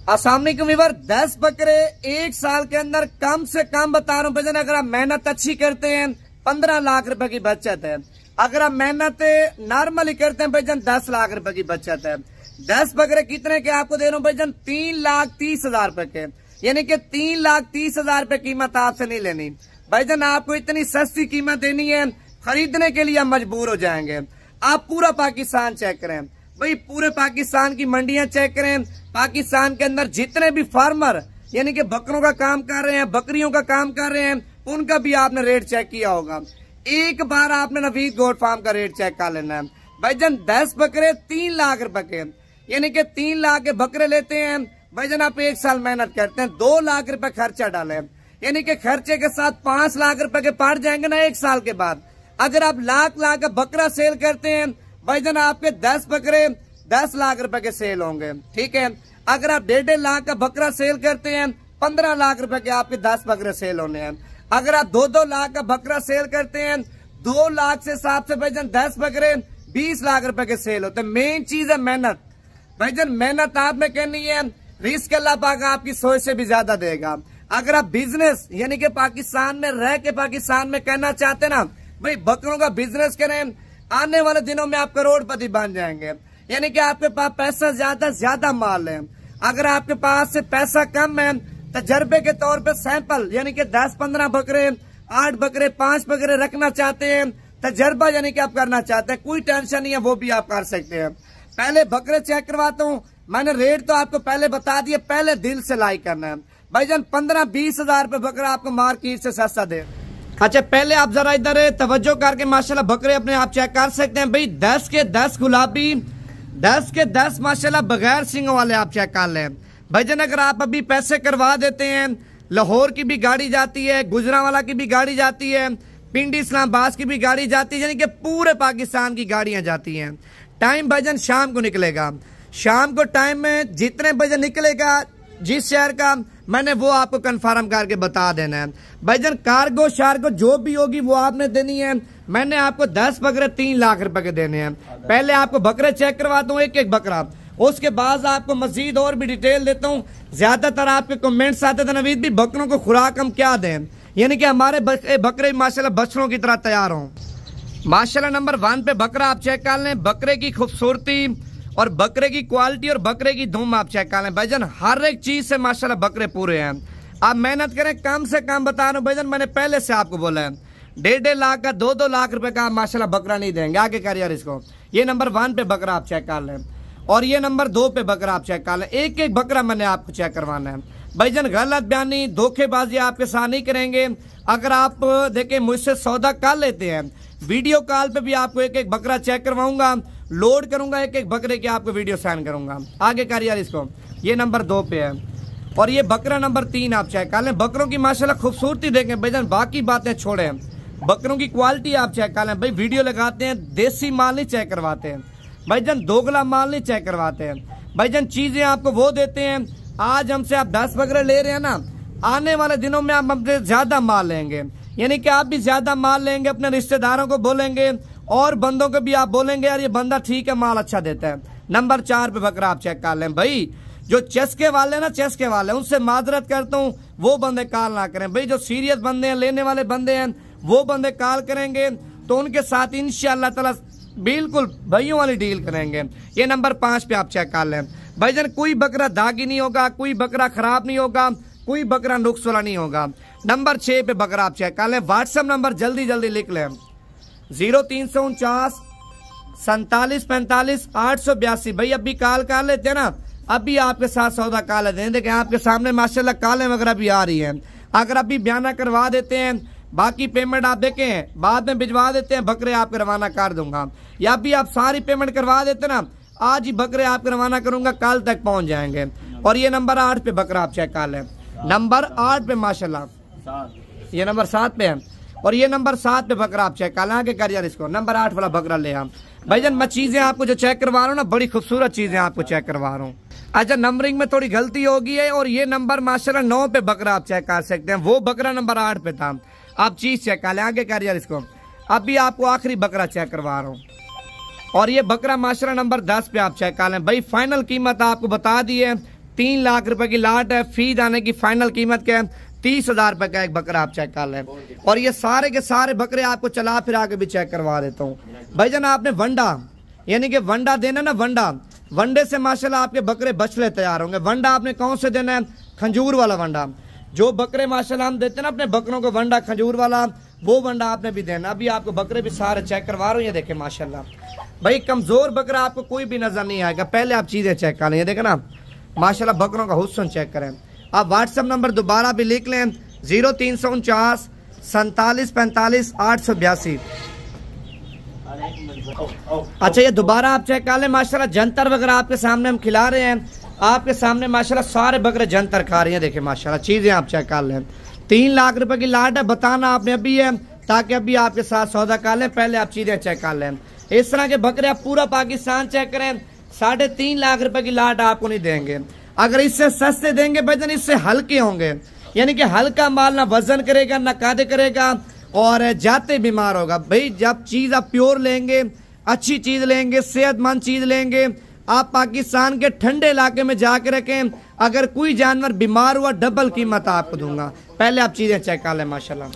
अस्सलाम वालेकुम व्यूअर, 10 बकरे एक साल के अंदर कम से कम बता रहा हूँ भाईजान, अगर आप मेहनत अच्छी करते हैं 15 लाख रुपए की बचत है। अगर आप मेहनत नॉर्मली करते हैं भाईजान 10 लाख रुपए की बचत है। 10 बकरे कितने के आपको दे रहा हूँ भाईजान? 3,30,000 रुपए के, यानी कि 3,30,000 रुपए कीमत आपसे नहीं लेनी भाईजान। आपको इतनी सस्ती कीमत देनी है, खरीदने के लिए आप मजबूर हो जाएंगे। आप पूरा पाकिस्तान चेक करें भाई, पूरे पाकिस्तान की मंडियां चेक करें। पाकिस्तान के अंदर जितने भी फार्मर यानी कि बकरों का काम कर रहे हैं, बकरियों का काम कर रहे हैं, उनका भी आपने रेट चेक किया होगा। एक बार आपने नवीद गोट फार्म का रेट चेक कर लेना है भाईजान। 10 बकरे 3 लाख रुपए के, यानी कि 3 लाख के बकरे लेते हैं भाईजान। आप एक साल मेहनत करते हैं, 2 लाख रुपए खर्चा डालें, यानी कि खर्चे के साथ 5 लाख रुपए के पार जाएंगे ना एक साल के बाद। अगर आप लाख का बकरा सेल करते हैं भाईजान, आपके 10 बकरे 10 लाख रुपए के सेल होंगे, ठीक है। अगर आप 1.5 लाख का बकरा सेल करते हैं 15 लाख रुपए के आपके 10 बकरे सेल होने हैं। अगर आप 2-2 लाख का बकरा सेल करते हैं 2 लाख से हिसाब से भाईजान 10 बकरे 20 लाख रुपए के सेल होते हैं। मेन चीज है मेहनत भाईजान, मेहनत आप में करनी है, रिस्क अल्लाह पाक आपकी सोच से भी ज्यादा देगा। अगर आप बिजनेस यानी कि पाकिस्तान में रह के पाकिस्तान में करना चाहते ना भाई, बकरों का बिजनेस करें, आने वाले दिनों में आप करोड़पति बन जाएंगे। यानी कि आपके पास पैसा ज्यादा माल है। अगर आपके पास से पैसा कम है, तजर्बे के तौर पे सैंपल यानी कि 10-15 बकरे, 8 बकरे, 5 बकरे रखना चाहते हैं, तजर्बा यानी कि आप करना चाहते हैं, कोई टेंशन नहीं है, वो भी आप कर सकते हैं। पहले बकरे चेक करवाता हूँ, मैंने रेट तो आपको पहले बता दिए, पहले दिल से लाइक करना है भाईजान। 15-20 हजार रुपए बकरा आपको मार्केट से सस्ता दे। अच्छा, पहले आप जरा इधर तवज्जो करके माशाल्लाह बकरे अपने आप चेक कर सकते हैं भाई। 10 के 10 गुलाबी, 10 के 10 माशाल्लाह बगैर सिंगों वाले आप चेक कर लें भाईजान। अगर आप अभी पैसे करवा देते हैं, लाहौर की भी गाड़ी जाती है, गुजरांवाला की भी गाड़ी जाती है, पिंडी इस्लामाबाद की भी गाड़ी जाती है, यानी कि पूरे पाकिस्तान की गाड़ियां जाती हैं। टाइम भाईजान शाम को निकलेगा, शाम को टाइम में जितने बजे निकलेगा जिस शहर का, मैंने वो आपको कंफर्म करके बता देना है भाईजान। कार्गो शार्गो जो भी होगी वो आपने देनी है। मैंने आपको 10 बकरे 3 लाख रुपए के देने हैं। पहले आपको बकरे चेक करवाता हूँ एक एक बकरा, उसके बाद आपको मजीद और भी डिटेल देता हूँ। ज्यादातर आपके कमेंट्स आते थे नवीद भी बकरों को खुराक हम क्या दें, यानी कि हमारे बकरे माशाल्लाह बछड़ों की तरह तैयार हों। माशाल्लाह नंबर 1 पे बकरा आप चेक कर लें, बकरे की खूबसूरती और बकरे की क्वालिटी और बकरे की धूम आप चेक कर लें भाईजान। हर एक चीज से माशाल्लाह बकरे पूरे हैं। आप मेहनत करें, कम से कम बता रहा हूँ भाईजान, मैंने पहले से आपको बोला है 1.5 लाख का 2-2 लाख रुपए का आप माशाल्लाह बकरा नहीं देंगे। आगे कर यार इसको। ये नंबर 1 पे बकरा आप चेक कर लें और ये नंबर 2 पे बकरा आप चेक कर लें। एक एक बकरा मैंने आपको चेक करवाना है भाईजान। गलत बयानी धोखेबाजी आपके साथ नहीं करेंगे। अगर आप देखें मुझसे सौदा कर लेते हैं, वीडियो कॉल पे भी आपको एक एक बकरा चेक करवाऊंगा, लोड करूंगा, एक एक बकरे की आपको वीडियो सेंड करूंगा। आगे कर यार इसको। ये नंबर 2 पे है और ये बकरा नंबर 3 आप चेक कर लें। बकरों की माशाल्लाह खूबसूरती देखें भाईजान, बाकी बातें छोड़ें, बकरों की क्वालिटी आप चेक कर लें भाई। वीडियो लगाते हैं, देसी माल नहीं चेक करवाते हैं भाईजान, दोगला माल नहीं चेक करवाते हैं भाईजान। चीजें आपको वो देते हैं। आज हमसे आप 10 बकरे ले रहे हैं ना, आने वाले दिनों में आप हमसे ज्यादा माल लेंगे, यानी कि आप भी ज्यादा माल लेंगे, अपने रिश्तेदारों को बोलेंगे और बंदों को भी आप बोलेंगे यार ये बंदा ठीक है, माल अच्छा देता है। नंबर 4 पे बकरा आप चेक कर लें भाई। जो चस्के वाले ना, चस्के वाले, उनसे माजरत करता हूँ, वो बंदे कॉल ना करें भाई। जो सीरियस बंदे हैं, लेने वाले बंदे हैं, वो बंदे कॉल करेंगे तो उनके साथ इंशाअल्लाह ताला बिल्कुल भाइयों वाली डील करेंगे। ये नंबर 5 पे आप चेक कर लें भाईजान। कोई बकरा दागी नहीं होगा, कोई बकरा खराब नहीं होगा, कोई बकरा नुक्स वाला नहीं होगा। नंबर 6 पे बकरा आप चेक कर लें। व्हाट्सएप नंबर जल्दी जल्दी लिख लें 0349 47 45 882 भाई। अभी कॉल कर लेते हैं ना, अभी आपके साथ सौदा कर लेते हैं। देखें आपके सामने माशाल्लाह कॉलें वगैरह भी आ रही हैं। अगर अभी बयाना करवा देते हैं, बाकी पेमेंट आप देखें बाद में भिजवा देते हैं, बकरे आपके रवाना कर दूंगा। या अभी आप सारी पेमेंट करवा देते ना, आज ही बकरे आपके रवाना करूंगा, कल तक पहुंच जाएंगे। और ये नंबर 8 पे बकरा आप चेक कर लें। नंबर 8 पे माशाल्लाह, ये नंबर 7 पे है और ये नंबर 7 पे बकरा आप चेक कर लें। आगे कर यार इसको। नंबर 8 वाला बकरा ले हम भाईजान। मैं चीजें आपको जो चेक करवा रहा हूँ ना, बड़ी खूबसूरत चीजें आपको चेक करवा रहा हूँ। अच्छा, नंबरिंग में थोड़ी गलती होगी है और ये नंबर माशाल्लाह 9 पे बकरा आप चेक कर सकते हैं, वो बकरा नंबर 8 पे था। आप चीज चेक कर लें। आगे कर यार इसको। अभी आपको आखिरी बकरा चेक करवा रहा हूँ और ये बकरा माशाल्लाह नंबर 10 पे आप चेक कर लें भाई। फाइनल कीमत आपको बता दी है 3 लाख रुपए की लाट है। फी दाने की फाइनल कीमत क्या है? 30,000 रुपए का एक बकरा आप चेक कर लें। और ये सारे के सारे बकरे आपको चला फिरा के भी चेक करवा देता हूँ। भाईजान आपने वंडा यानी कि वंडा देना ना, वंडे से माशाल्लाह आपके बकरे बछड़े तैयार होंगे। वंडा आपने कौन से देना है? खंजूर वाला वंडा। जो बकरे माशाल्लाह हम देते हैं ना अपने बकरों को वंडा खजूर वाला, वो वंडा आपने भी देना। अभी आपको बकरे भी सारे चेक करवा रहा हूँ। ये देखें माशाल्लाह भाई, कमजोर बकरा आपको कोई भी नजर नहीं आएगा। पहले आप चीजें चेक कर लें। ये देखें ना माशाल्लाह बकरों का हुस्न चेक करें। आप व्हाट्सएप नंबर दोबारा भी लिख लें 0349 47 45 882। अच्छा ये दोबारा आप चेक कर लें। माशाल्लाह जंतर वगैरह आपके सामने हम खिला रहे हैं। आपके सामने माशाल्लाह सारे बकरे जंतर खा रहे हैं। देखें माशाल्लाह चीजें आप चेक कर लें। 3 लाख रुपए की लाट है। बताना आपने अभी है ताकि अभी आपके साथ सौदा कर लें। पहले आप चीजें चेक कर लें। इस तरह के बकरे आप पूरा पाकिस्तान चेक करें, 3.5 लाख रुपए की लाट आपको नहीं देंगे। अगर इससे सस्ते देंगे वजन इससे हल्के होंगे, यानी कि हल्का माल ना वजन करेगा ना कादे करेगा और जाते बीमार होगा। भाई जब चीज आप प्योर लेंगे, अच्छी चीज लेंगे, सेहतमंद चीज लेंगे, आप पाकिस्तान के ठंडे इलाके में जाके रखें। अगर कोई जानवर बीमार हुआ डबल कीमत आपको दूंगा। पहले आप चीजें चेक कर लें माशाल्लाह।